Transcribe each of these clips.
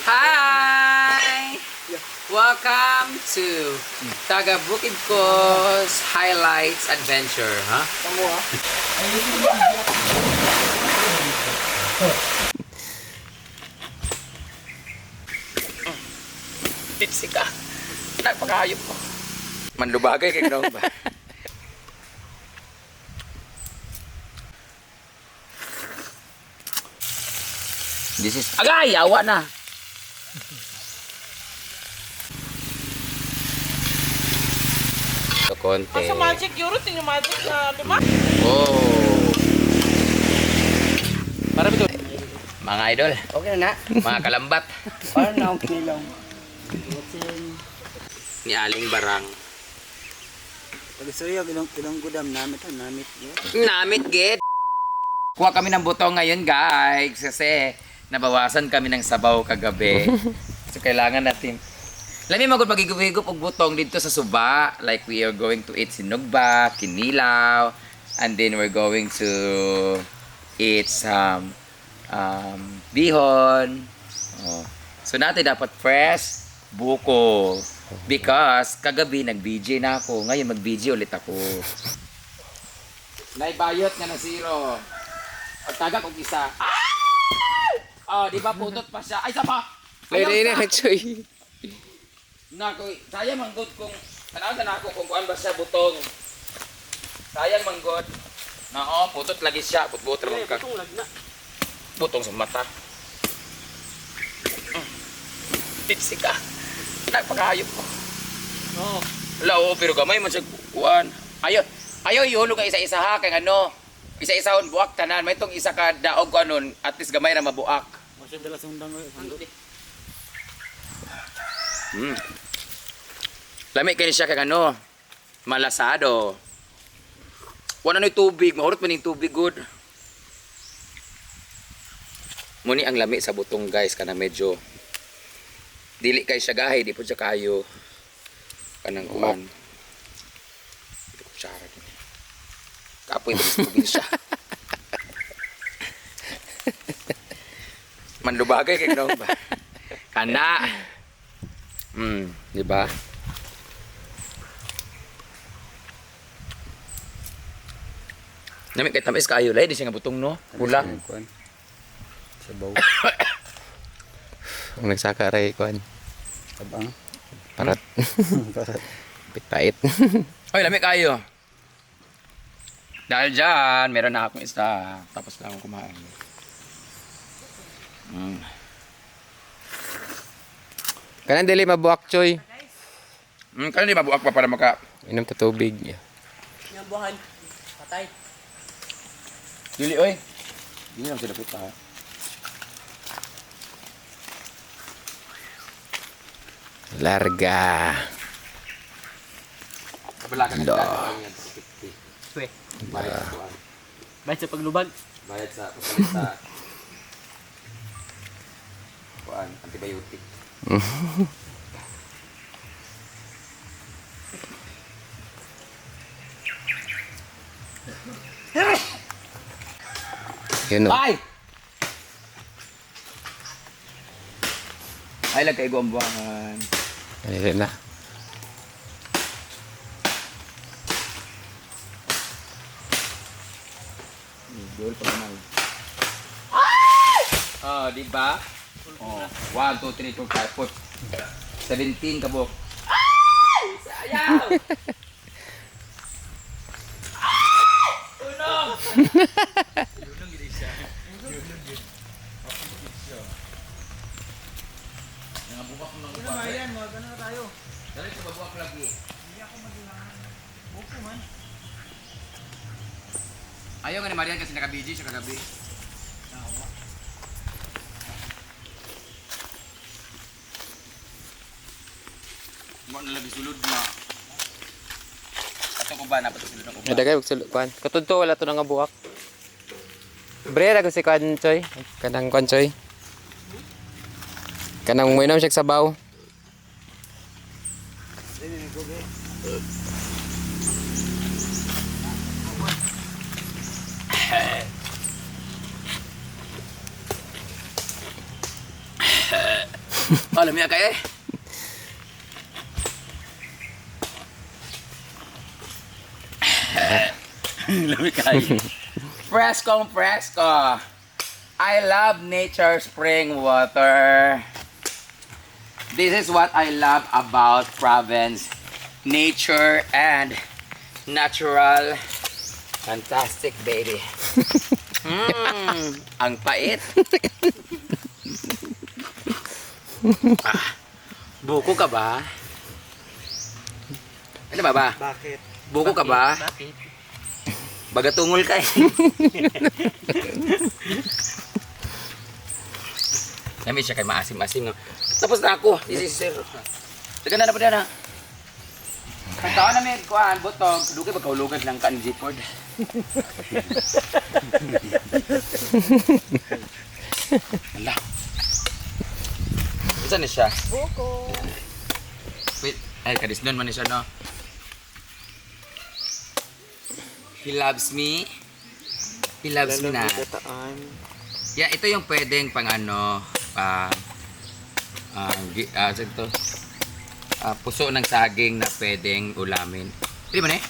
Hi! Welcome to Taga Bukidcos Highlights Adventure, ha? Kamu ah. Tipsy ka. Nagpakayop ko. Manlubagay kay Gnong ba? This is... Agay! Awa na! So, konti. Asa magic euro tingnan magic na lima. Oh! Para bito. Mga idol, Okay na. mga kalambat, Parang na okay lang. ni Aling Barang. Pag-istorya, ilang gudam namit ha, namit yun. Namit, git! Kuha kami ng butong ngayon, guys, kasi nabawasan kami ng sabaw kagabi. So, kailangan natin... Lami magod magigub-higup og butong dito sa Suba. Like, we are going to eat sinugba, kinilaw, and then we're going to eat some bihon. Oh. So, natin dapat fresh buko. Because, kagabi nag-BJ na ako. Ngayon, mag-BJ ulit ako. Naibayot nga na zero. Pagtaga kong isa. Oh, di ba putot pa siya? Ay, isa pa! Lady na, Choy. Nako, sayang manggod kung tanaw na ako kung kuan ba siya butong. Sayang manggod. Na putot lagi siya, putbut ra ka. Butong lagna. Butong sa mata. Tipsy ka. Nagpakayop ko. Oo. Lao, pero gamay man siya kuan. Ayo ihulog ka isa-isa ha kay ano. Isa-isahon buak tanan. May tong isa ka daog ko anon, at least gamay ra mabuak. Masih dala sundang oy. Lami kini siya kay ano, malasado. Wala na tubig, mahurot man yung tubig good. Muni ang lami sa butong guys, kana medyo dili kay siya gahay, di po siya kayo. Kanang kuan. Dili ko siya din. Kapoy ba tubig siya. Manlubagay kay Gnong ba? Kana. Di ba? Nami kay tamis kayo lay di siya nga butong no. Pula. Sabaw. Kung nagsaka ray, kuhan. Abang. Parat. Pit-pait. Hoy, lami kayo. Dahil dyan, meron na akong isa. Tapos lang akong kumain. Kanan dili mabuak, Choy. Kaya di mabuak pa para maka... Inom ta tubig. Yang buhan. Patay. Dili, oy. Hindi lang sila puta. Larga. Kabala ka Do. Swe. Bayad sa kuan. Bayad sa paglubag. Bayad sa papalit sa... kuan, antibiotic. Yun o. Ay! Ay, lagkay ko ang buwangan. Ayun na. Goal pa naman. Oh, di ba? Oh, 1, 2, 3, 4, 5, 17 kabok. Ay! Sayang! Tunog! Tunog gini siya. Yang buka ko ng buka. Ayan, mga na tayo. Dali sa babuak lagi. Hindi ako madilangan. Buko man. Ayaw nga ni Marian kasi naka-BG siya kagabi. Mo na labi sulod na. Ato ko ba na pato sulod ng uban? Ada kayo magsulod, kuhan. Katudto, wala to nga buak. Bre, rago si kuhan, Choy. Kanang kuhan, Choy. Kanang uminom siya sabaw. Alam niya kayo eh. Lami kayo. Fresco. I love nature spring water. This is what I love about province. Nature and natural. Fantastic, baby. Ang pait. Buko ka ba? Ano ba? Bakit? Buko ka ba? Bakit? Bagatungol ka eh. Nami siya kay maasim-asim no. Tapos na ako. This is sir. Taga na pa na. Pagkaon namin kuan butog, dugay pagkaulugan lang kan G-Ford. Ala. Isa na siya. Buko. Wait, ay kadisnon man ni siya no. He loves me. He loves me na. Yeah, ito yung pwedeng pang ano, ito, puso ng saging na pwedeng ulamin. Pwede ba na eh?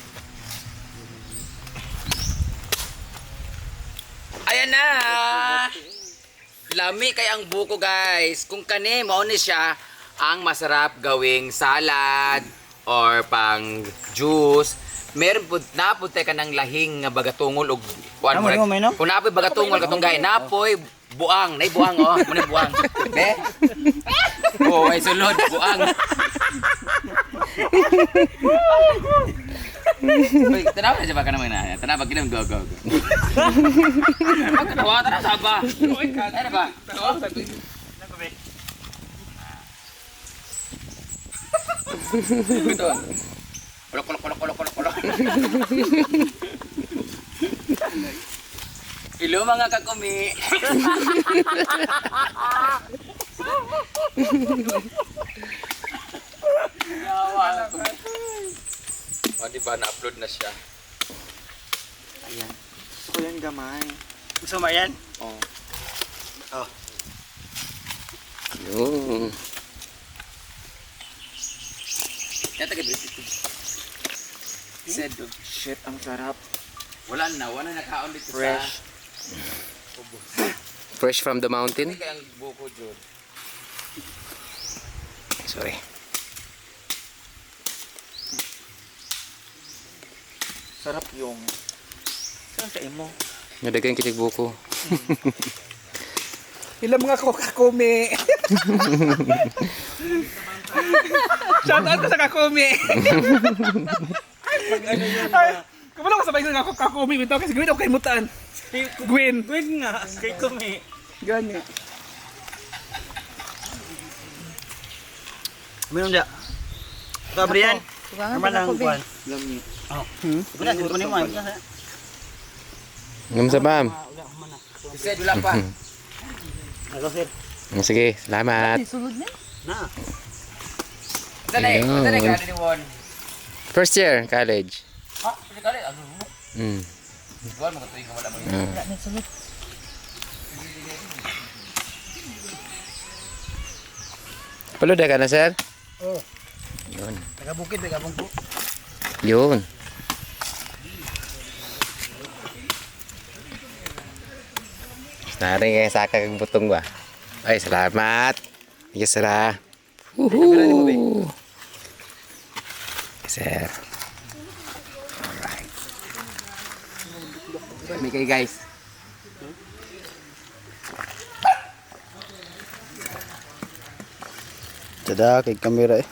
Ayan na! Lami kay ang buko guys. Kung kani, mauni siya ang masarap gawing salad or pang juice. Meron po, napunta ka ng lahing nga bagatungol o kuan mo. Kung napoy bagatungol katong gay, napoy buang, nay buang oh, muna buang. Be? Oh, ay sulod buang. Uy, tanaw na siya ba ka naman na? Tanaw ba ginam go. Magkatawa tanaw saba. Ano ba? Ito. Kulok. Hello mga kakumi. O diba na-upload na siya. Ayan. Gusto ko yan gamay. Gusto mo yan? Oo. Yun. Yan taga-British. Sedo. Shit, ang sarap. Wala na nakaon dito Fresh. Fresh from the mountain. Hindi kayang buko dyan. Sorry. Sarap yung... Saan sa imo? Nadagan kitig buko. Ilang mga kakumi. Shout out ko sa kakumi. Kumano ko sabay nga ako kakumi bitaw kasi Gwen ako kay mutaan. Gwen nga kay kumi. Gani. Meron dya. Ito, Brian. Naman ang kuwan. Lami. Wala, dito ni mo. Ngam sa ma'am. Sed, wala pa. Ako, sir. Sige, salamat. Na. Sanay Ayun. ka ni Won. First year, college. Ha? Kasi kali, ano? Buwan mo katuwing ka wala mo yun. Paluda ka na, sir? Oo. Yun. Taga-bukid, taga-bungko. Yun. Naring kayo sa kang butong ba? Ay, salamat. Yes, sir. Woohoo! Sir. Alright. Kami kayo guys. Tada, kay kamera eh.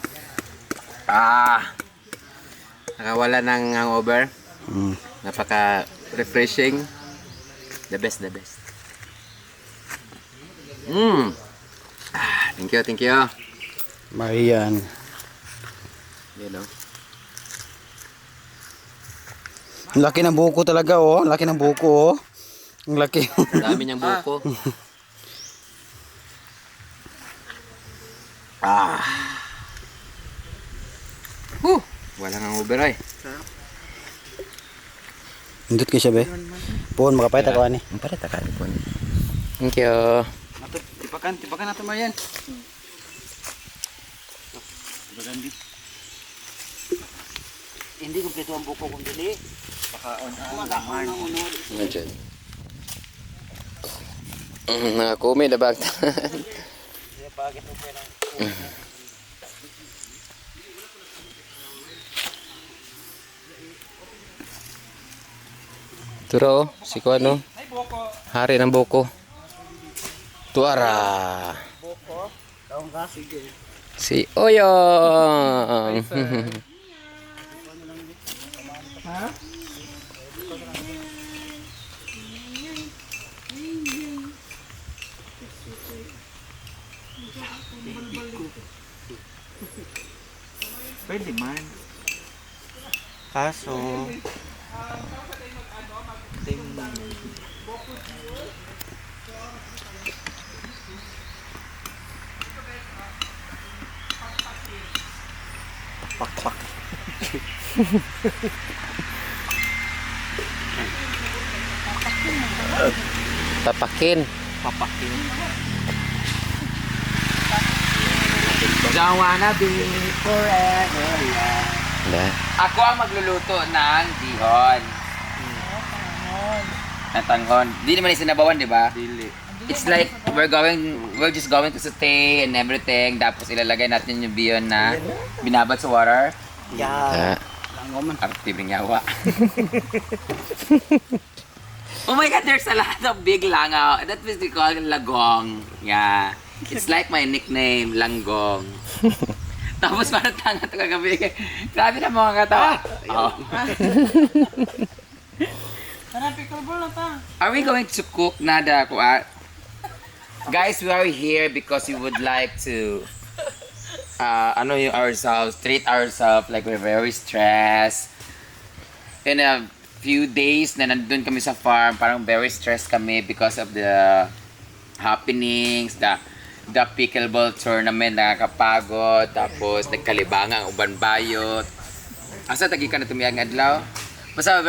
Nakawala ng hangover. Hmm. Napaka-refreshing. The best. Thank you. Marian. Yan o. Ang laki ng buko talaga, oh. Ang laki ng buko, oh. Ang laki. Dami niyang buko. Walang hangover ay. Hindot ka siya, be. Puhon, makapahit ako, ani. Ang pala takan po. Thank you. Tipakan natin, Marian. Hindi kompleto ang buko kung dili. Pakaon ang laman. Nga dyan. Nakakumi na ba? Siya pagit mo pa ng Turo, si Kuano. Ay, buko. Hari ng buko. Tuara. buko. Kaon ka? Sige. Si Oyong. Ha? Pwede man. Kaso, pak. Tapakin. Papakin. Don't wanna be forever young. Da. Ako ang magluluto ng dihon. Ng tanghon. Di naman isinabawan, di ba? Dili. It's like we're just going to saute and everything. Tapos ilalagay natin yung bihon na binabad sa water. Yeah. Da. Langoman. Active yawa. Oh my God, there's a lot of big langaw. That was we call lagong. Yeah. It's like my nickname, Langgong. Tapos parang tanga ito kagabi. Grabe na mga katawa. Oh. Are we going to cook nada kuat? Guys, we are here because we would like to treat ourselves like we're very stressed. In a few days na nandun kami sa farm, parang very stressed kami because of the happenings, the pickleball tournament, nakakapagod, tapos nagkalibangan ang uban bayot. Asa tagi ka na tumiyang adlaw? Basta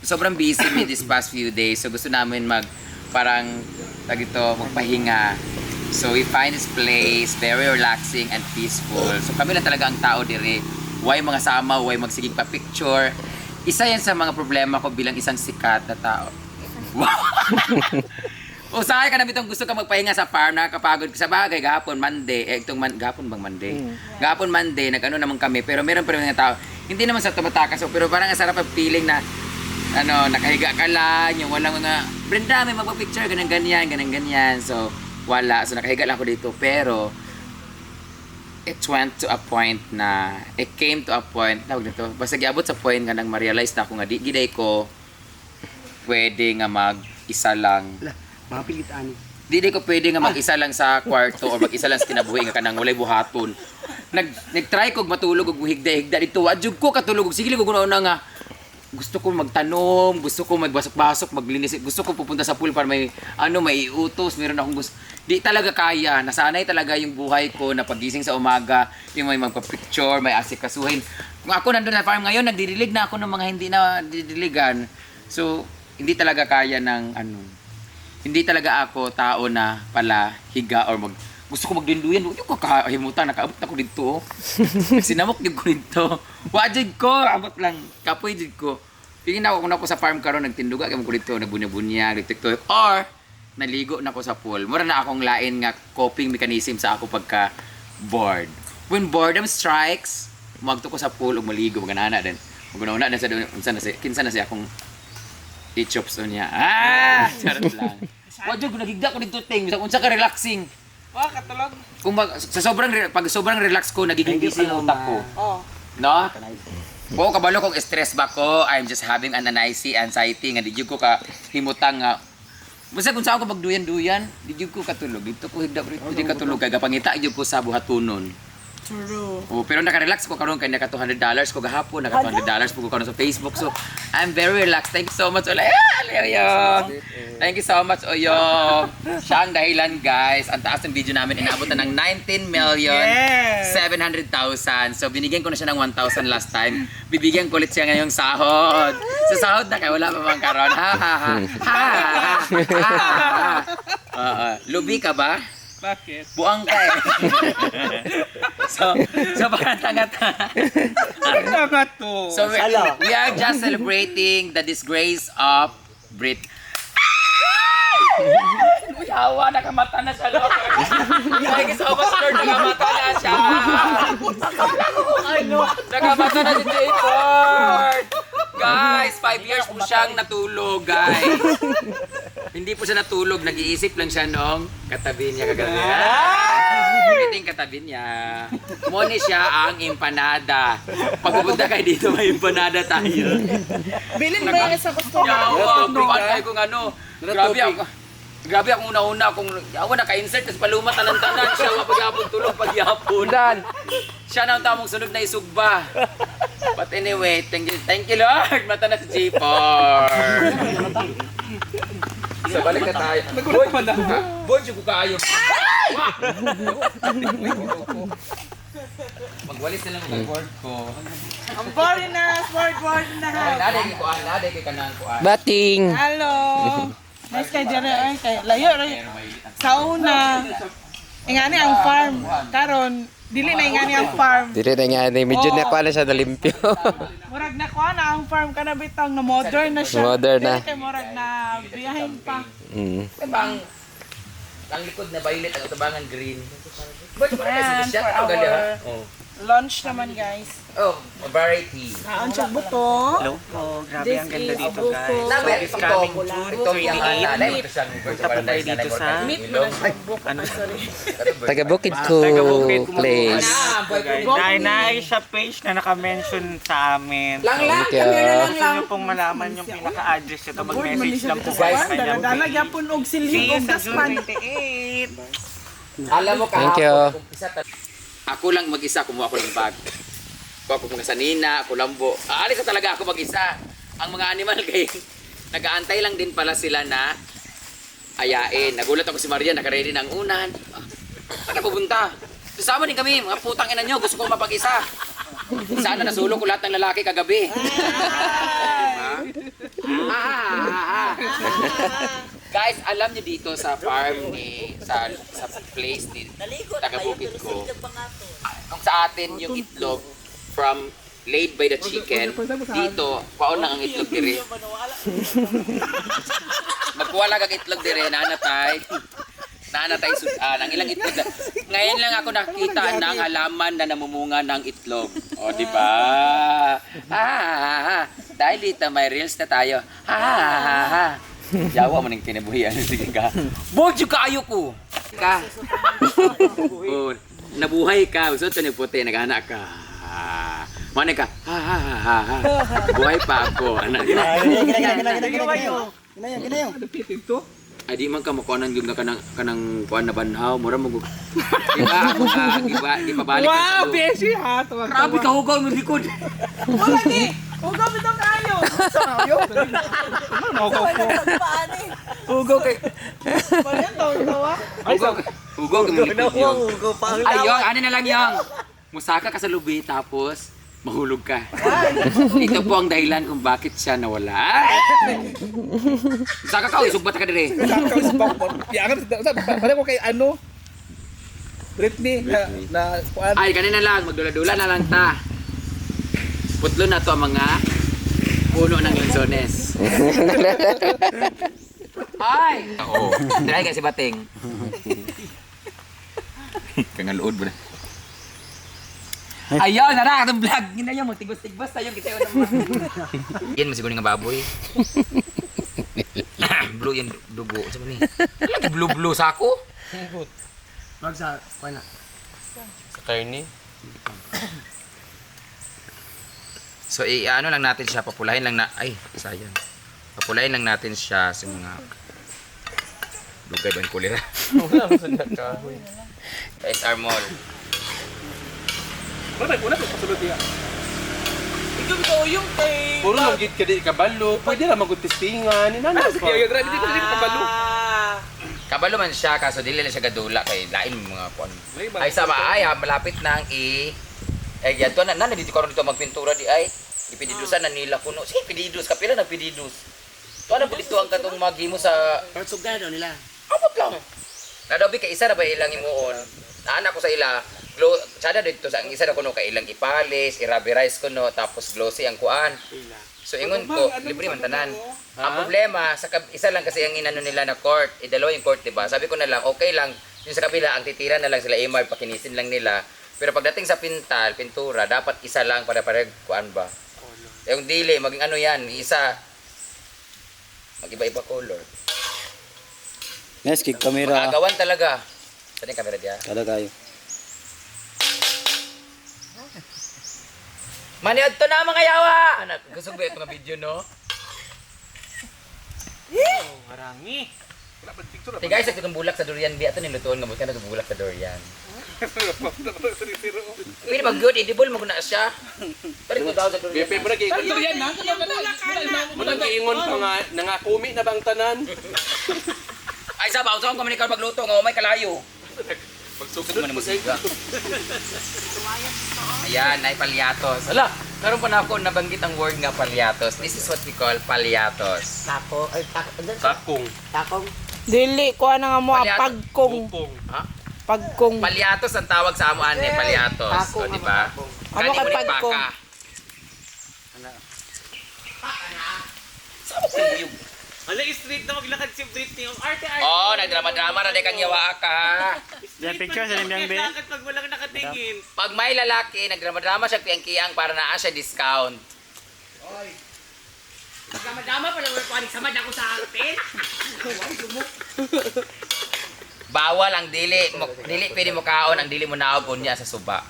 sobrang busy me this past few days, so gusto namin magpahinga. So we find this place very relaxing and peaceful. So kami lang talaga ang tao diri. Why mga sama, why magsigig pa picture. Isa yan sa mga problema ko bilang isang sikat na tao. Usahay ka na bitong gusto ka magpahinga sa farm, nakakapagod sa bagay, gahapon Monday, gahapon bang Monday? Gahapon Monday, nag-ano naman kami, pero meron pa rin mga tao, hindi naman sa tumatakas, pero parang ang sarap ang feeling na, nakahiga ka lang, yung walang mga, Brenda, may magpa-picture, ganyan, so, wala, so nakahiga lang ako dito, pero, it came to a point, tawag nito, basta giabot sa point nga nang ma-realize na ako nga, di giday ko, pwede nga mag-isa lang, Mga pilitaan. Di ko pwede nga mag-isa lang sa kwarto or mag-isa lang sa kinabuhi nga kanang walay buhaton. Nag-try kog matulog og higda-higda dito. Adjug ko katulog og sige ko una nga. Gusto ko magtanom, gusto ko magbasok-basok, maglinis. Gusto ko pupunta sa pool para may iutos, meron akong gusto. Di talaga kaya. Nasanay talaga yung buhay ko na pagising sa umaga, yung may magpa-picture, may asikasuhin. Kung ako nandun na farm ngayon, nagdidilig na ako ng mga hindi na didiligan. So, hindi talaga kaya ng hindi talaga ako tao na pala higa or gusto ko magdinduyan. Yung kakahimutan, nakaabot ako dito. Sinamok din ko dito. Wajig ko, abot lang. Kapoy din ko. Tingin na ako kung ako sa farm karon nagtinduga kaya ko dito, nagbunya-bunya, nagtiktok. Or, naligo na ako sa pool. Mura na akong lain nga coping mechanism sa ako pagka bored. When boredom strikes, magto ko sa pool o maligo, maganana din. Maguna-una na sa doon, kinsa na siya akong i-chops niya. Charot lang. Wajog, nagigda ko dito, ting. Unsa ka relaxing. Katulog. Kung pag sobrang relax ko, nagiging busy yung utak ko. No? Oo, kabalo kong stress ba ko, I'm just having an anxiety nga, di ko ka himutang nga. Basta kung saan ko magduyan-duyan, di ko katulog. Dito ko higda ko dito, di katulog. Kaya pangita ko sa buhatunon. True. Oh, pero naka-relax ko karon kay naka $200 ko gahapon, naka $200 ko karon sa Facebook. So, I'm very relaxed. Thank you so much. Oyong. Thank you so much, Oyong. Siya ang dahilan, guys. Ang taas ng video namin inabot na ng 19,700,000. So, binigyan ko na siya ng 1,000 last time. Bibigyan ko ulit siya ngayong sahod. Sa sahod na kaya wala pa bang karon. Ha ha ha. Ha ha ha. Lubi ka ba? Bakit? Buang ka eh. so parang tanga-tanga. Ano nga to? So we are just celebrating the disgrace of Brit. Uy, hawa, nakamata na siya. Thank you so much, Lord. Nakamata na siya. Nakamata na si J-Ford. Guys, 5 years po siyang natulog, guys. Hindi po siya natulog, nag-iisip lang siya nung katabi niya kagabi. Ito yung katabi niya. Muna siya ang empanada. Pag pupunta kayo dito, may empanada tayo. Bilin ba yan sa gusto? Yawa, kayo kung ano. Grabe ako una-una kung yawa naka-insert kasi palumat tanan-tanan siya wa pagyapon tulog pagyapon. Siya na ang tamong sunod na isugba. But anyway, thank you Lord. Mata na si J-Por. So balik na tayo. Boy, ko kayo. Magwalis na lang ang board ko. Ang boring na, boring na. Naday kay kanang kuan. Bating! Hello. Nice kay Jere, ay kay layo ray. Sa una, ingani ang farm. Karon dili na ingani ang farm. Dili na nga, medyo na kuha na siya nalimpyo. Murag na kuha na ang farm kana bitang na modern na siya. Modern na. Dili kay murag na biyahin pa. Bang ang likod na violet ang tubangan green. But And siya for ang gali ha. our lunch naman guys. Oh, variety. Ang siya buto. Hello po, grabe This ang ganda is dito abuko. guys. So Nabe, it's coming ito yung nanay mo siyang Punta po tayo dito sa Meat mo na siya buko. ano Sorry. Taga Bukid ko Taga-Bukid ko place. guys. Dahil na siya page na naka-mention sa amin. Thank you. Gusto nyo pong malaman yung pinaka-address ito, mag-message lang po kayo sa kanyang Dala page. gyapon og See silhig you og sa daspan. June 28. Alam mo Thank you. Ako lang mag-isa, kumuha ko ng bag. Kuha ko mga sanina, kulambo. Aalis na talaga ako mag-isa. Ang mga animal kay nag-aantay lang din pala sila na ayain. Nagulat ako si Maria, nakaready ng unan. Saan na pupunta? Kasama din kami, mga putang ina nyo, gusto ko mapag-isa. Sana nasulo ko lahat ng lalaki kagabi. Guys, alam niyo dito sa farm ni sa place ni taga-bukid ko. Kung sa atin yung itlog from laid by the chicken, dito paon lang ang itlog dire. Magkuha lang ang itlog dire nanatay. Nanatay sudan ang ilang itlog. Ngayon lang ako nakita ng halaman na namumunga ng itlog. O di ba? Dahil dito may reels na tayo. Jawa mo nang kinabuhian. Sige ka. Bojo kaayo ko. Ka. Oh, nabuhay ka. Usod ka puti, nag-anak ka. Mane ka. Buhay pa ako. Anak. Ay di man ka makuanan gyud nga kanang kuan na banhaw, mura mo. Diba ako ka gipabalik Wow, ka. busy ha. Grabe ka hugaw mo likod. Wala ni. Ugaw bitaw kayo. Hugaw kay. Pagyan tawa. Hugaw kay mo likod. Ayun, ano na lang yung musaka ka sa lubi tapos mahulog ka. Ito po ang dahilan kung bakit siya nawala. Musaka ka, isugbat ka dire. Pala ko kay ano? Britney na kuan. Ay, kanina lang, magdula-dula na lang ta. Putlo na to ang mga puno ng lansones. Ay! Oo. Try kasi bating. Kangaluod mo na. Ayun, nara, itong vlog. Gina yung magtigos-tigos tayo. Kita yun naman. Yan, masiguro nga baboy. Blue yan, dugo. Sa mani. Lagi blue-blue sa ako. Magsa, kuha na. Sa karni? So, ano lang natin siya, papulahin lang na, ay, sayang. Papulahin lang natin siya sa mga dugay ba yung kulira. Wala mo sa nakahoy. SR Mall. Wala ko pasulod diha. Ikaw ito yung kay... Puro lang gid ka di kabalo. Pwede lang magtistingan. Inana Sige, pa. yung dito dito kabalo. Kabalo man siya, kaso dili lang siya gadula kay lain mga kuan. Ay sama ay ha, malapit nang eh yato na dito karon dito magpintura di ay ipididusan na nila kuno. Sige, pididus kapila na pididus. To na dito ang katong maghimo sa Parsugado nila. abot lang. Nadabi kay isa na ba ilang imuon? Naanak ko sa ila, sada dito sa ang isa na kuno kay ilang ipalis, i-rubberize ko no, tapos glossy ang kuan. So ingon ko, libre man tanan. Ang problema, isa lang kasi ang inano nila na court, idalo yung court, diba? Sabi ko na lang, okay lang, yung sa kabila, ang titira na lang sila MR, pakinisin lang nila. Pero pagdating sa pintura, dapat isa lang para kuan ba? Yung dili, maging ano yan, isa, mag-iba-iba color. Nes, kik kamera. Agawan talaga. Saan yung camera diya? Kada kayo. Maniod to na mga yawa! Anak, gusto ba itong video, no? Marami. Hey guys, itong bulak sa durian, bi ato nilutuon nga buti na itong bulak sa durian. Pwede mag-good, edible, maguna siya. Pwede ko daw sa durian. Bepe, muna kay Durian na. muna kaingon pa nga, nangakumi na bang tanan? Ay, sabaw, saan ko manikal magluto nga, may kalayo. Pagsugod Gusto mo na musika. Ayan, ay palyatos. Ala, karon pa na ako nabanggit ang word nga palyatos. This is what we call palyatos. Takong. Dili ko na nga mo Palyato. pagkong. Kupong. Ha? Pagkong. Palyatos ang tawag sa amo ane, palyatos. O, di ba? Ano kay pagkong? Ala, street na maglakad si Britney. Yung arte-arte. Oh, nagdrama-drama na di kang yawa ka. ha? Yan, picture sa limang bin. Pag walang nakatingin. Pag may lalaki, nagdrama-drama siya kiyang para naa siya discount. Magdama pala, wala panik samad ako sa hotel. Bawal ang dili. Dili pwede mo kaon, ang dili mo naog unya sa suba.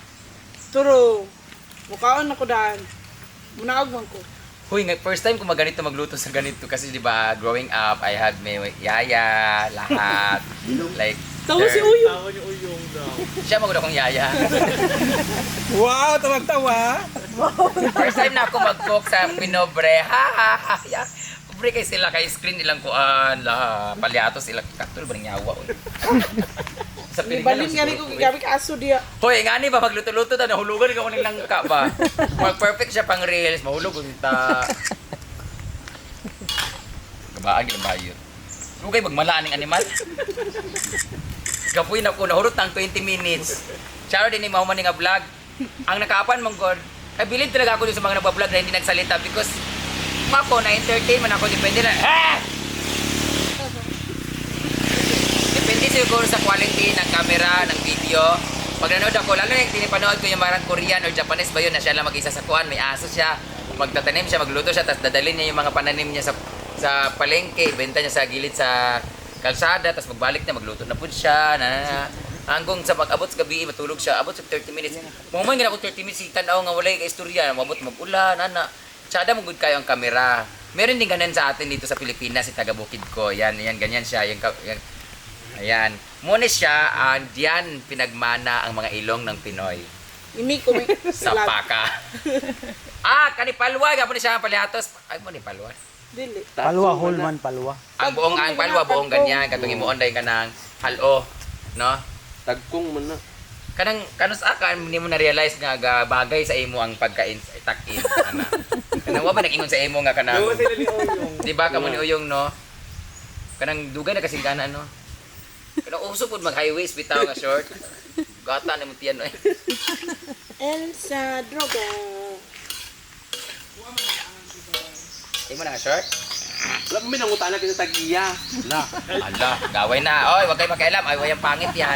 Turo. Mukaon ako daan. Munaog man ko. Huy, first time ko maganito magluto sa ganito kasi di ba growing up, I had may yaya, lahat. Like, Tawa si third- Uyo. Tawa ni Uyong daw. Siya maguna kong yaya. Wow, tawag-tawa. First time na ako mag-cook sa Pinobre. Ha ha ha. Ya. Pobre kay sila kay screen ilang kuan la palyatos sila katul baring yawa. oy. Sa Balin nga ni ko gabi ka aso diya. Hoy, ngani ba magluto-luto ta nahulugan ka ko ning langka ba. Mag perfect siya pang reels, mahulog unta. Kabaagi ng bayot. Lugay magmalaan ning animal. Kapoy na ko nahurot ng 20 minutes. Charo din ni mahuman nga vlog. Ang nakaapan mong god. Ay bilid talaga ako dun sa mga nagba-vlog na hindi nagsalita because ako na-entertain man ako depende na. Depende siguro sa quality ng camera, ng video. Pag nanood ako, lalo na yung tinipanood ko yung marang Korean or Japanese ba yun na siya lang mag-isa sa kuan, may aso siya, magtatanim siya, magluto siya, tapos dadalhin niya yung mga pananim niya sa palengke, benta niya sa gilid sa kalsada, tapos magbalik niya, magluto na po siya, hanggang sa pag-abot sa gabi, matulog siya, abot sa 30 minutes. Mumay nga ako 30 minutes, tanaw nga walay ka-istorya, mabot mag-ulan, tsada mo good kayo ang kamera. Meron din ganun sa atin dito sa Pilipinas, si taga Bukid ko, yan, ganyan siya, ayan. Muna siya, diyan pinagmana ang mga ilong ng Pinoy. Ini ko may Sa paka. Kanipalwa, gapon siya ang palyatos. Ay mo ni palwa. Dili. Palwa, Holman, palwa. Ang palwa buong ganyan, katong imuon day kanang halo, no? Tagkong man na. Kanus akan hindi mo na realize nga bagay sa imo ang pagkain takin ana. Kanang wa ba nag-ingon sa imo nga kanang. Di ba kamo ni Uyong no? Kanang dugay na kasi kana no. Kanang uso pud mag-highways bitaw nga short. Gata na mo tiyan oy. Elsa Droga. Imo na nga short. Wala mo minangutan na kita tagiya. Ala, gaway na. Oy, wag kayo makialam. Ay, wayang pangit yan.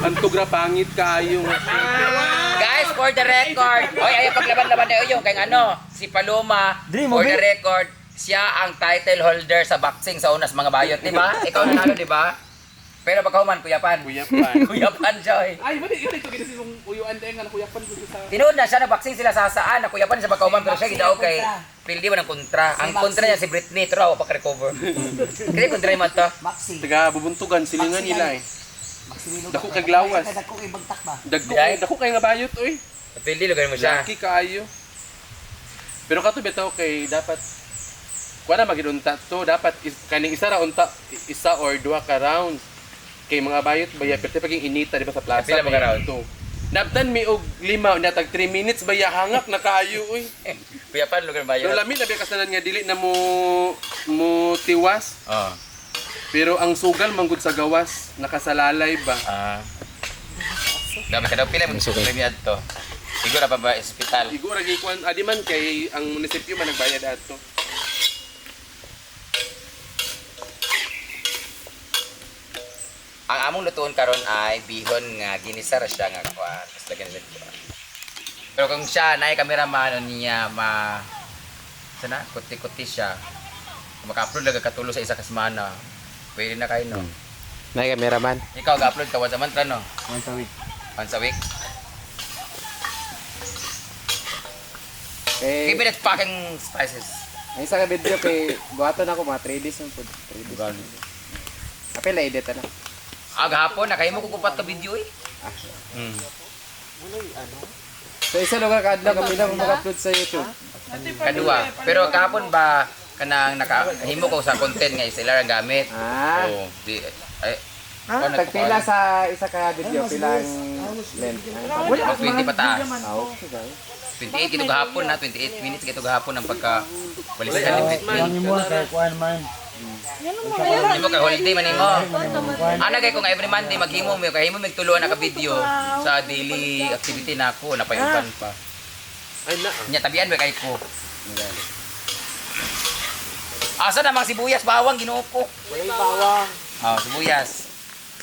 Antugra pangit kayo. Guys, for the record. Oy, ayaw paglaban-laban na yung kay ano, si Paloma. For the record, siya ang title holder sa boxing sa unas mga bayot, di ba? Ikaw nanalo, di ba? Pero pagkahuman, kuyapan. Kuyapan siya, oy. Ay, mali ito kasi mong uyuan din nga kuyapan ko sa Tinuod na siya na boxing sila sa saan, nakuyapan siya pagkahuman, pero siya gidaw kay Pildi man ang kontra. Ang kontra niya si Britney, pero ako pa-recover. Kasi kontra naman to. Taga bubuntugan silingan nila eh. Dako kay glawas. Dako kay nga bayot oy. Pildi, lugar mo siya. Laki kayo. Pero kato bitaw kay dapat kuha na magidunta to, dapat kaning isa ra unta, isa or duha ka rounds. Kay mga bayot baya pwede paging inita di ba sa plaza. Pila mga round? to. Nabtan mi og 5 natag 3 minutes ba ya hangak na kaayo uy. Kuya pan lugar ba Pero yun? lamin na biya kasanan nga dili na mo tiwas. Oh. Pero ang sugal manggod sa gawas nakasalalay ba. Dami ka daw pila mo premium to. Igo na pa ba ospital? Igo ra gikuan adi man kay ang munisipyo man nagbayad ato. Ang among lutuon karon ay bihon nga ginisa ra siya nga kuan. Tapos lagyan nila dito. Pero kung siya naay cameraman niya sana kuti-kuti siya. Kung maka-upload lang katulo sa isa ka semana. Pwede na kayo no. Na cameraman. Ikaw ga-upload ka once a month ra no? Once a week. Once a week. Eh, Give it fucking spices. ay isa ka video kay buhaton ako mga 3 days ng food. 3 days. Apil na edit na. Hapon na kayo mo kukupat ka video eh. So isa lugar kadlaw kami lang mag-upload sa YouTube. Kadua. Pero kahapon ba kanang nakahimo ko sa content nga sila ang gamit. Ah. Oh, di ay Tagpila sa isa ka video pilang length. Mag 20 pataas. Ah, okay guys. 28 kito gahapon na 28 minutes kito gahapon ang pagka balisan ni Kuan mo kay kuan man. Hindi mo kay holiday man nimo. Ana kay kung every Monday maghimo mo kay himo magtuloan na ka video sa daily activity nako napayuban pa. Ay na. Nya tabian ba kay ko. Asa na mga sibuyas bawang Ginoo ko. Wala bawang. Sibuyas.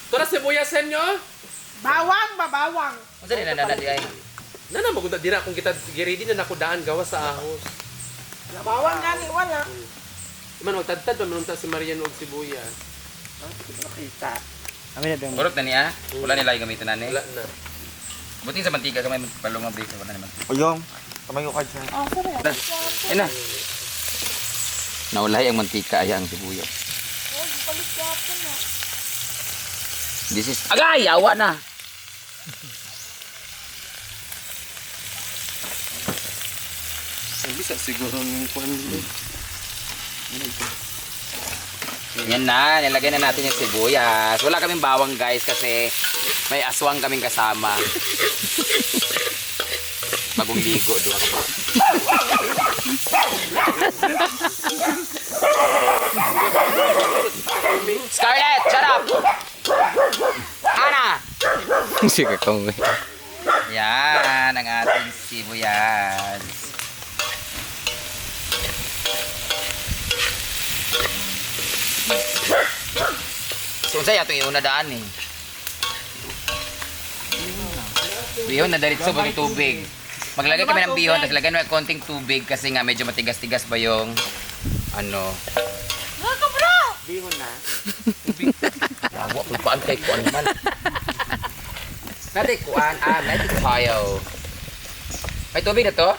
Tora sibuyasan nyo. Bawang ba bawang? Unsa din na di ay? Nana magunda dira kung kita giredi na nako daan gawas sa ahos. Bawang gani wala. Man magtadtad pa manunta si Marian og sibuyas. Kita. Amin na dong. Urot na niya. Wala nila yung gamitan na ni. Wala na. Buting sa mantika kamay palong nga break wala naman. Oyong. Kamay ko kadya. Oh, sorry. Ina. Naulay ang mantika ay ang sibuyas. Oh, balik ka na. This is agay awa na. Ay bisa siguro ning kuan. Yan na, nilagay na natin yung sibuyas. Wala kaming bawang guys kasi may aswang kaming kasama. Bagong ligo doon ako. Scarlett, shut up! Ana! Sige kong. Yan ang ating sibuyas. So, unsay ato yung una daan eh. Bihon na diretso ba yung tubig. Maglagay kami ng bihon, tapos lagyan mo ng konting tubig kasi nga medyo matigas-tigas ba yung ano. Bihon na. Yawa, pagpaan kay kuan man. Natin kuan, natin kayo. May tubig na to?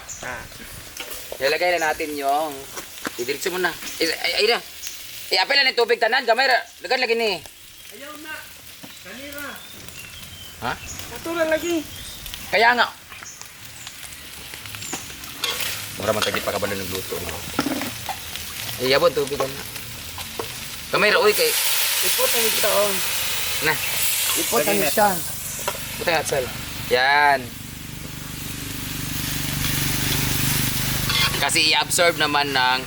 Ilagay na natin yung idiretso mo na. Ay na. Apel na ng tubig tanan, gamay ra. Lagan lagi ni. Ayaw na. Kanira. Ha? Natural lagi. Kaya nga. Mura man tagit pa kabalo ng luto. Ay yabon tubig na. Gamay ra uy kay Ipot ang ito. na. Ipot ang ito. Buta nga sal. Yan. Kasi i-absorb naman ng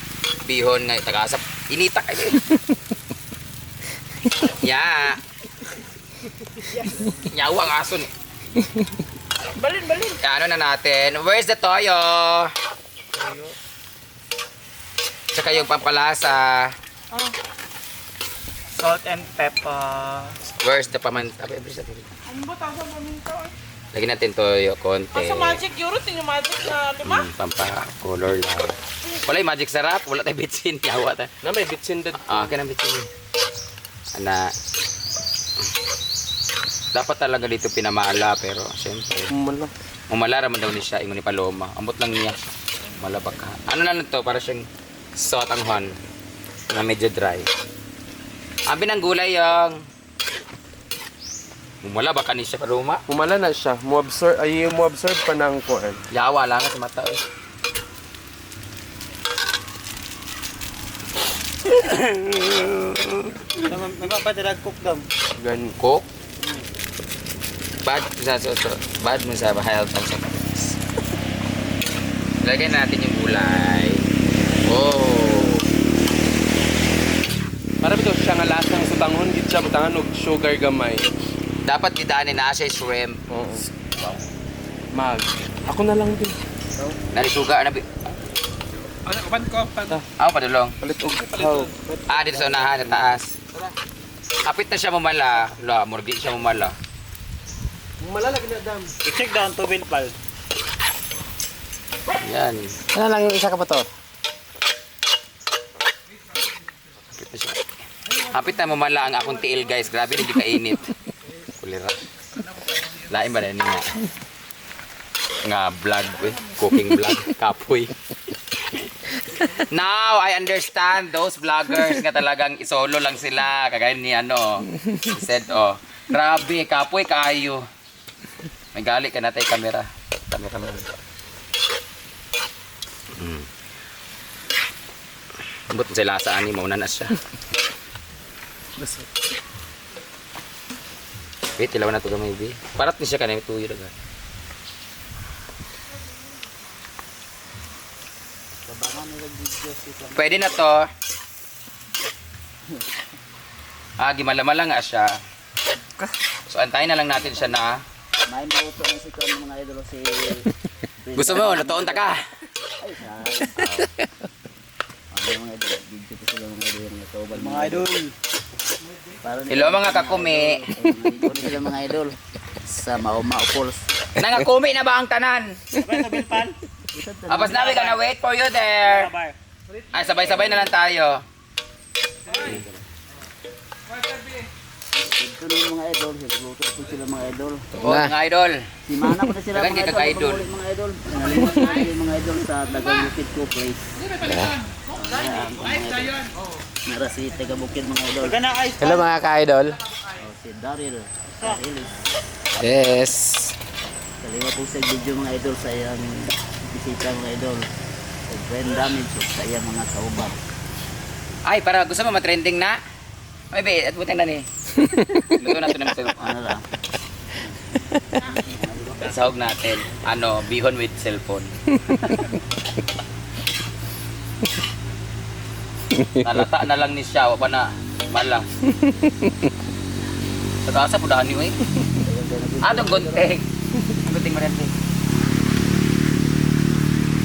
bihon nga tagasap. Inita kayo. Ya. Nyawa ang aso ni. Balin. Ano na natin? Where's the toyo? Tsaka yung pampalasa. Salt and pepper. Where's the pamanta? Ang butang sa paminta. Lagyan natin toyo, konti. Sa magic euro, yung magic na, di ba? Pampa-color lang. Wala yung magic sarap. Wala tayong bitsin. Yawa tayo. Na may bitsin dad. Kaya ng bitsin. Ana. Dapat talaga dito pinamala pero siyempre. Umala raman daw ni siya. Ingon ni Paloma. Ambot lang niya. Malabak ka. Ano na to? Para siyang sotanghon. Na medyo dry. Abi ng gulay yung umala ba kanin siya Paloma? Umala na siya. Mo-absorb pa ng kuan. Yawa lang sa mata eh. Nagpapadirag cook daw. Gan Cook? bad mo sa health at sa lagyan natin yung gulay. Oh. Para bito siya nga lasa sa tanghon gid siya butangan og sugar gamay. Dapat gidaanin na siya shrimp. Oo. Mag. Ako na lang din. Nalisuga na. Ano, kapan ko? Ako padulong. Palit og how. Dito sa unahan, sa taas. Kapit na siya mamala. Wala, murdi siya mamala. Malalagay na dam. I-check down to wheel pal. Yan. Ano lang yung isa ka pa to? Kapit na siya. Kapit na mamala ang akong tiil, guys. Grabe, hindi kainit. Kulira. Lain ba na yun nga vlog, cooking vlog, kapoy. Now, I understand those vloggers nga talagang isolo lang sila. Kagaya ni he said, grabe, kapoy kayo. May gali ka na tayo camera. Camera. Ambot sa lasa ani, mauna na siya. Wait, ilaw na ito gamay, B. Parat ni siya ka na yung tuyo daga. Pwede na to. Gimala-mala nga siya. So, antayin na lang natin siya na. May maluto na si Kuan mga idol si Gusto mo, natuon ta ka. mga idol. Video ko sila mga idol yung natubal mga idol. Hello mga kakumi. Mga sila mga idol sa Maumau Falls. Nangakumi na ba ang tanan? Sabay sa Bilpan. Apas namin ka na wait for you there. Ay, sabay-sabay na lang tayo. Ito na mga idol. Luto po sila mga idol. Mga idol. Si Mana po na sila Dagan mga kay idol. kaka-idol. Mga idol. Nalimot na yung mga idol sa Dagang Bukid ko place. Nara si Taga Bukid mga idol. Hello mga ka-idol. Si Daryl. Darilis. Yes. Kalima po sa video mga idol sa iyang bisita mga idol. Sa brain damage sa iyang mga kauban. Ay, para gusto mo matrending na? Ay, be, at butang na ni. Luto natin ng cellphone. Ano lang? Sahog natin. Bihon with cellphone. Nalata na lang ni siya. Wapa na. Malang. Pagkasa po daan niyo eh. Atong gunting. Gunting mo natin.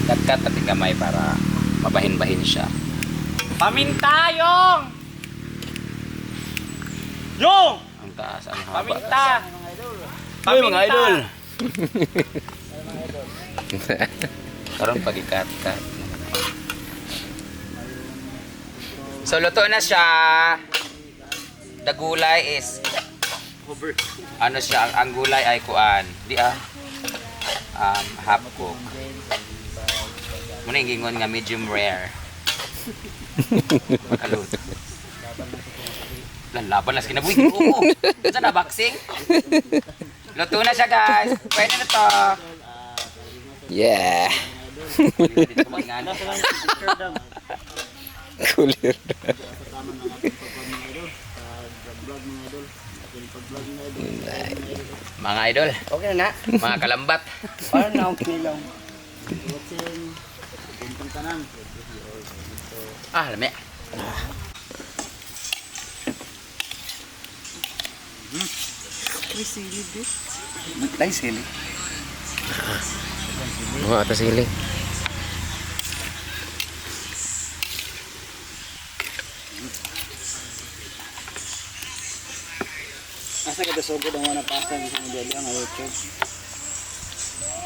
Kat-kat natin gamay para mabahin-bahin siya. Paminta yung! Yung! Ang taas, ang haba. Paminta! Ay, mga idol! Karoon pag-ikat-kat. So, luto na siya. The gulay is... ang gulay ay kuan. Half cook. Muna yung gingon nga medium rare. Makaluto. Laban na sa kinabuhi. Oo. Saan na, boxing? Luto na siya, guys. Pwede na to. Yeah. Kulir. Mga idol. Okay na. Mga kalambat. Parang na akong kinilaw. Buntong tanan. Lami. Tay sili. Mga ata siling. Asa kita sugod ang wana pasang sa dili ang YouTube.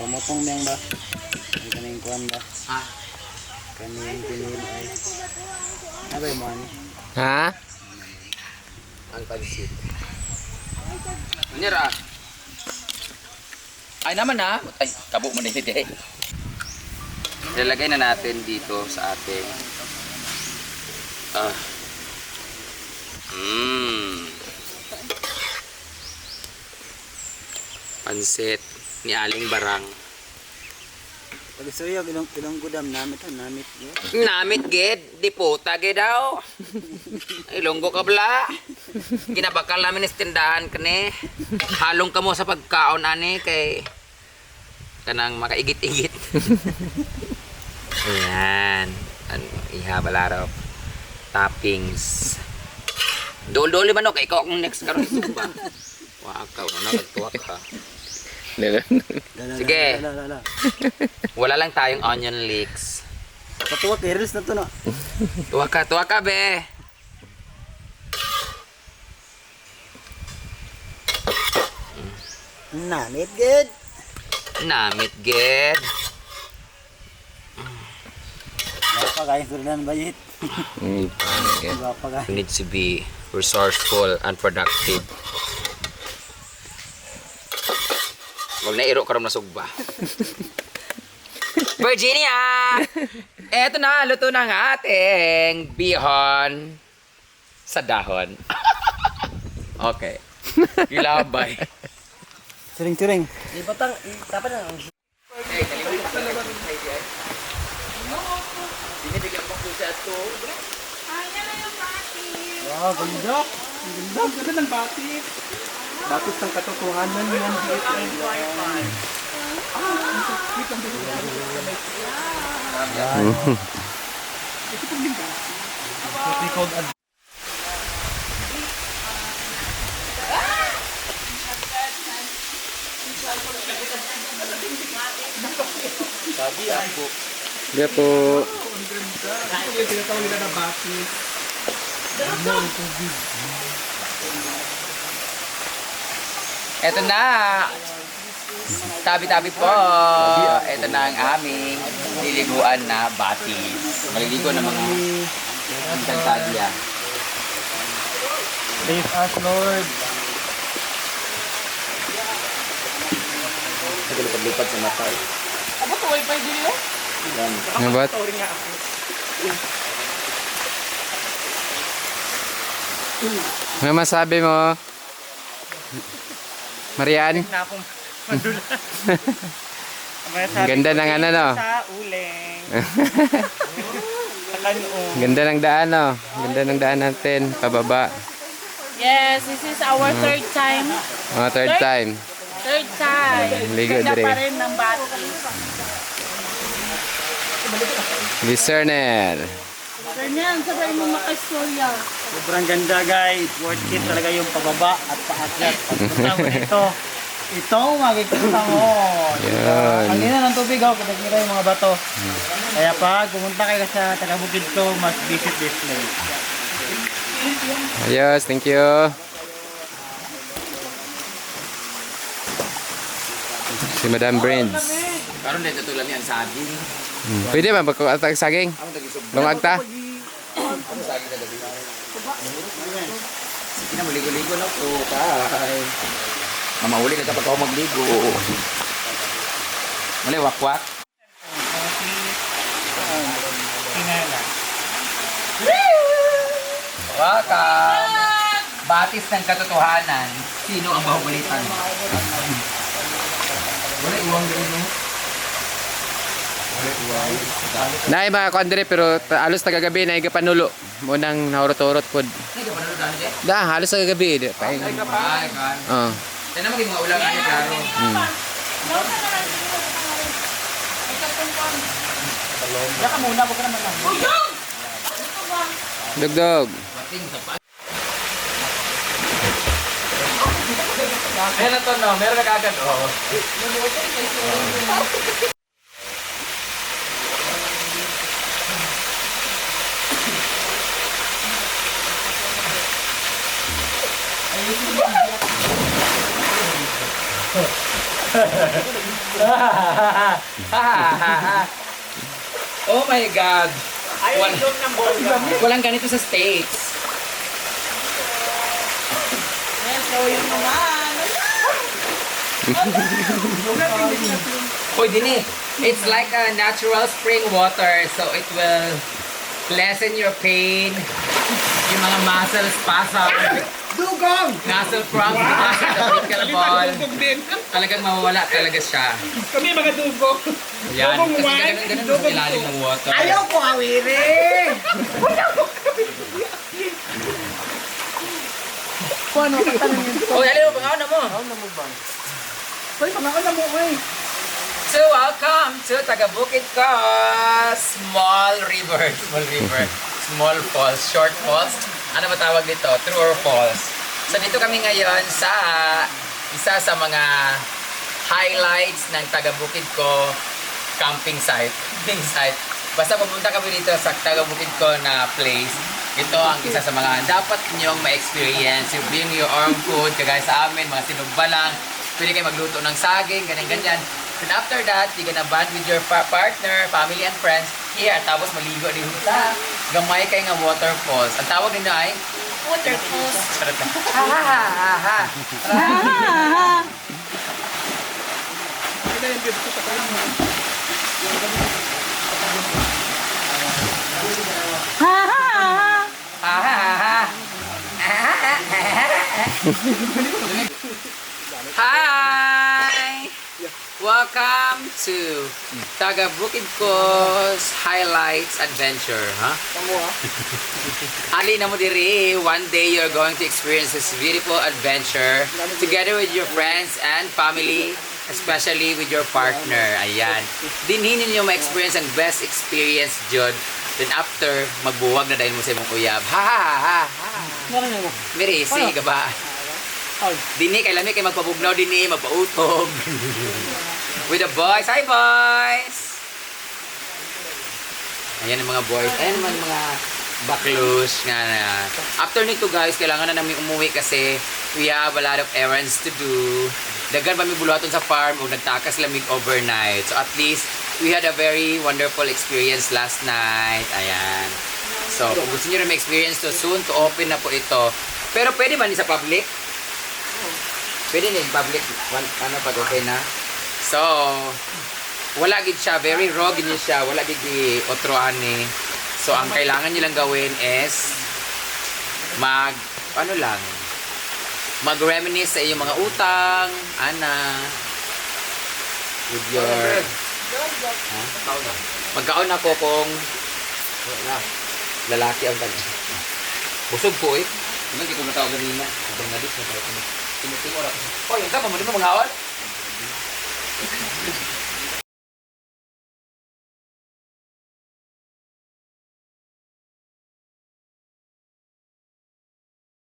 Pamotong niyang ba? Ang kaning kuan ba? Kaning pinil ay. Abay mo ani. Ha? Ang pansit. Nyera. Ay naman na. Ay, kabo mo na yun eh. Ilalagay na natin dito sa ating pansit ni Aling Barang. Pag isuyog ilong gudam namit namit yo. Namit gid, di puta gid daw. Ilonggo ka bla. Ginabakal namin is tindahan kani. Halong ka mo sa pagkaon ani kay kanang makaigit-igit. Ayan. We have a lot of toppings. Dol-dol man kay ikaw ang next karon suba. Wa ka na nagtuwa ka. Sige. Wala lang tayong onion leeks. Patuwa kay reels na to no. Tuwa ka be. Namit good. Namit ged. Apa guys, sudah bayit. Apa guys? You need to be resourceful and productive. Huwag na iro karon na sugba. Virginia! Eto na, luto na ang ating bihon sa dahon. Okay. Ilabay. Turing-turing. Di batang, dapat na. Binibigyan ko sa ito. Wow, ganda. Ang ganda ng batik. Batik ng katotohanan yan. Dia po. Yung tinatawag nila na batik. Eto na. Tabi-tabi po. Ito na ang aming liliguan na batis. Maliligo ng mga kantadya. Save us, Lord. Naglipad-lipad sa mata. Abo to wifi dili eh. Nga ba't? Ano masabi mo? Marian? Ang ganda ng ano no? Sa uling. Ganda ng daan no? Ganda ng daan natin, pababa. Yes, this is our third time. Mga third time. Third time. Ligo Ganda dire. pa rin ng batis. Listener. Ganyan, sabay mo makastorya. Sobrang ganda guys. Worth it talaga yung pababa at paakyat. Pagpunta mo dito. Ito makikita mo. Yun. Ang ina ng tubig ako, kadagmira yung mga bato. Kaya pag pumunta kayo sa Tagabukid to, must visit this place. Ayos, thank you. Si Madam Brains. Karon dito tulan yan saging. Pwede ba magkakatag saging? Lungag ta? Sige na, maligo-ligo na po. Kay. Mamauli na kapag ako magligo. Mali, wakwak. Welcome! Batis ng katotohanan. Sino ang bahugulitan? Wala iwang din mo. Naay mga kondre pero halos tagagabi na panulo. Munang naurot-urot pod. Hindi ka pa naludan dyan? Da, halos tagagabi. Di pa. Ay, kan. Oh. Yan naman yung mga ulang ano, klaro. Saka muna, huwag ka naman lang. Dugdog. Ayan na to, no? Meron na kagad, oh. Oh my God! Walang ganito sa States. Yes, so yun naman. Hoy, dini. It's like a natural spring water, so it will lessen your pain. Yung mga muscle spasm. Dugong! Muscle cramp, muscle ball. Dugong din. Talagang mawawala talaga siya. Kami mga dugong. Yan. Dugong Kasi one, ganun dugong sa ilalim two. ng water. Ayaw ko hawiri! Kuha no, patanin yun. Oh, dali mo, pangaon na mo. Hoy, pangaon na mo, oy. So, welcome to Tagabukid ko. Small river. Small falls. Short falls. Ano ba tawag dito? True or false? So, dito kami ngayon sa isa sa mga highlights ng Tagabukid ko camping site. Basta pumunta kami dito sa Tagabukid ko na place. Ito ang isa sa mga dapat ninyong ma-experience. You bring your own food, kagaya sa amin, mga sinugba lang. Pwede kayo magluto ng saging, ganyan-ganyan. And after that, you're gonna bond with your partner, family, and friends here. Tapos maligo din sa gamay kayo nga waterfalls. Ang tawag nila ay waterfalls. Hi! Welcome to Tagabukid ko's Highlights Adventure, huh? Ali na mo diri, one day you're going to experience this beautiful adventure together with your friends and family, especially with your partner. Ayan. Dinhin ninyo ma-experience ang best experience jud. Then after, magbuwag na dahil mo sa imong uyab. Ha! Miri, sige ba? Dini, kay lami kay magpabugnaw dini, magpautog. With the boys. Hi, boys! Ayan ang mga boys. Ayan ang mga baklos nga na. After nito guys, kailangan na namin umuwi kasi we have a lot of errands to do. Dagan pa may buluhaton sa farm o nagtakas lamig overnight. So at least, we had a very wonderful experience last night. Ayan. So, kung gusto nyo na may experience to, soon to open na po ito. Pero pwede ba ni sa public? Pwede na in public. Ano pag okay na? So, wala gid siya. Very raw gid niya siya. Wala gid otroan ni. So, ang kailangan nyo lang gawin is mag-reminisce sa iyong mga utang, with your magkaon ako kung lalaki ang kanya. Busog po eh. Hindi ko matawag ganina. Habang nabis na tayo. Tumutumura. Oh, yung tama mo, di mo manghawal?